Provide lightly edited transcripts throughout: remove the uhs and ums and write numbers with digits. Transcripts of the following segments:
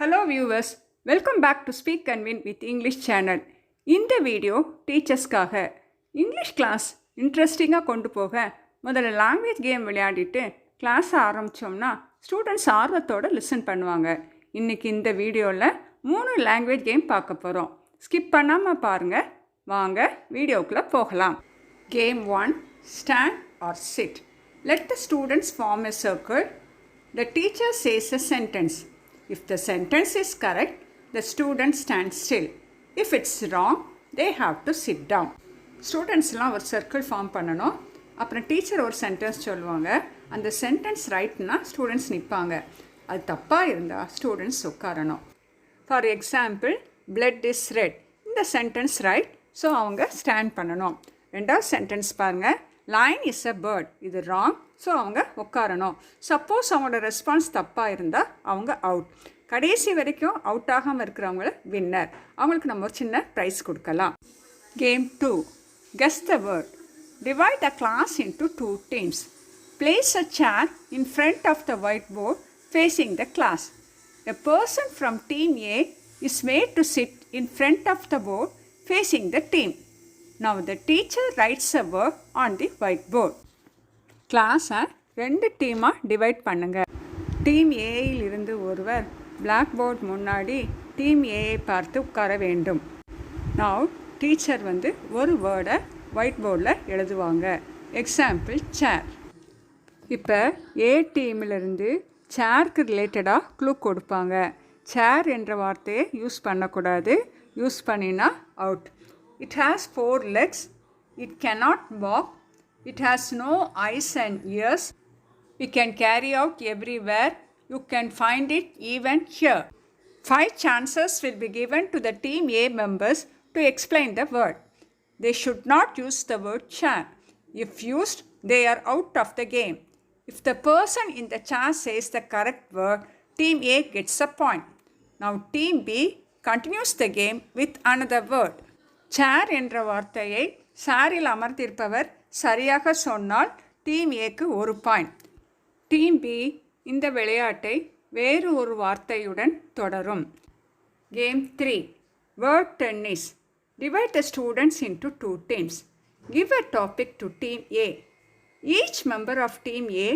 Hello viewers, welcome back to Speak and Win with English channel. இந்த video டீச்சர்ஸ்க்காக English class இன்ட்ரெஸ்டிங்காக கொண்டு போக முதல்ல லாங்குவேஜ் கேம் விளையாடிட்டு கிளாஸ் ஆரம்பித்தோம்னா ஸ்டூடெண்ட்ஸ் ஆர்வத்தோடு லிசன் பண்ணுவாங்க. இன்றைக்கி இந்த வீடியோவில் 3 லாங்குவேஜ் கேம் பார்க்க போகிறோம். ஸ்கிப் பண்ணாமல் பாருங்கள். வாங்க வீடியோக்குள்ளே போகலாம். Game 1, Stand or Sit. Let the students form a circle. The teacher says a sentence. If the sentence is correct, the student stands still. If it's wrong, they have to sit down. ஸ்டூடெண்ட்ஸ்லாம் ஒரு circle form பண்ணணும். அப்புறம் teacher ஒரு sentence சொல்லுவாங்க. அந்த sentence ரைட்னா students நிற்பாங்க. அது தப்பாக இருந்தால் ஸ்டூடெண்ட்ஸ் உட்காரணும். For example, blood is red. இந்த சென்டென்ஸ் ரைட், ஸோ அவங்க ஸ்டாண்ட் பண்ணணும். ரெண்டாவது சென்டென்ஸ் பாருங்கள், லைன் இஸ் அ பேர்ட். இது ராங், ஸோ அவங்க உட்காரணும். சப்போஸ் அவங்களோட ரெஸ்பான்ஸ் தப்பாக இருந்தால் அவங்க அவுட். கடைசி வரைக்கும் அவுட் ஆகாமல் இருக்கிறவங்கள வின்னர். அவங்களுக்கு நம்ம ஒரு சின்ன ப்ரைஸ் கொடுக்கலாம். Game 2, Guess the word. Divide the class into 2 teams. Place a chair in front of the whiteboard facing the class. A person from team A is made to sit in front of the board facing the team. Now the teacher writes a word on the whiteboard. கிளாஸை 2 டீமாக divide பண்ணுங்கள். Team ஏயில் இருந்து ஒருவர் black board முன்னாடி team ஏயை பார்த்து உட்கார வேண்டும். Now teacher ஒரு வேர்டை ஒயிட் போர்டில் எழுதுவாங்க. எக்ஸாம்பிள், சேர். இப்போ ஏ டீமிலிருந்து சேருக்கு ரிலேட்டடாக க்ளூ கொடுப்பாங்க. சேர் என்ற வார்த்தையை யூஸ் பண்ணக்கூடாது. யூஸ் பண்ணினா out. It has 4 legs. It cannot walk. It has no eyes and ears. We can carry out everywhere. You can find it even here. 5 chances will be given to the team A members to explain the word. They should not use the word chair. If used, they are out of the game. If the person in the chair says the correct word, team A gets a point. Now team B continues the game with another word. சேர் என்ற வார்த்தையை சாரில் அமர்ந்திருப்பவர் சரியாக சொன்னால் team ஏக்கு 1 point. Team B இந்த விளையாட்டை வேறு ஒரு வார்த்தையுடன் தொடரும். Game 3, Word Tennis. Divide the students into 2 teams. Give a topic to team A. Each member of team A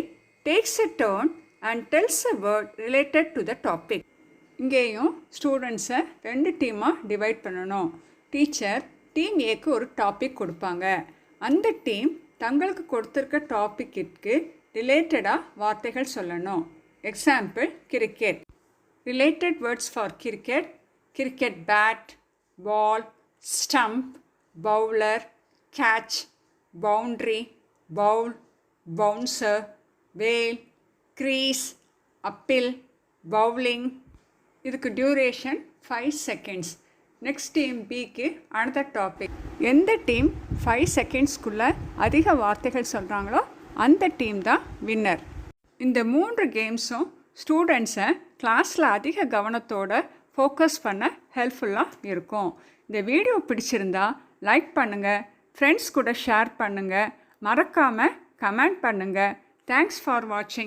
takes a turn and tells a word related to the topic. இங்கேயும் ஸ்டூடெண்ட்ஸை 2 டீமாக divide பண்ணணும். Teacher team ஏக்கு ஒரு topic கொடுப்பாங்க. அந்த team தங்களுக்கு கொடுத்துருக்க டாப்பிக்கிற்கு ரிலேட்டடாக வார்த்தைகள் சொல்லணும். Example, cricket. Related words for cricket: cricket bat, ball, stump, bowler, catch, boundary, bowl, bouncer, bail, crease, appeal, bowling. இதுக்கு duration 5 seconds. Next team pick another topic. எந்த டீம் 5 செகண்ட்ஸ்க்குள்ளே அதிக வார்த்தைகள் சொல்கிறாங்களோ அந்த டீம் தான் வின்னர். இந்த 3 கேம்ஸும் ஸ்டூடெண்ட்ஸை கிளாஸில் அதிக கவனத்தோடு ஃபோக்கஸ் பண்ண ஹெல்ப்ஃபுல்லாக இருக்கும். இந்த வீடியோ பிடிச்சிருந்தா லைக் பண்ணுங்கள், ஃப்ரெண்ட்ஸ் கூட ஷேர் பண்ணுங்கள், மறக்காமல் கமெண்ட் பண்ணுங்கள். தேங்க்ஸ் ஃபார் வாட்சிங்.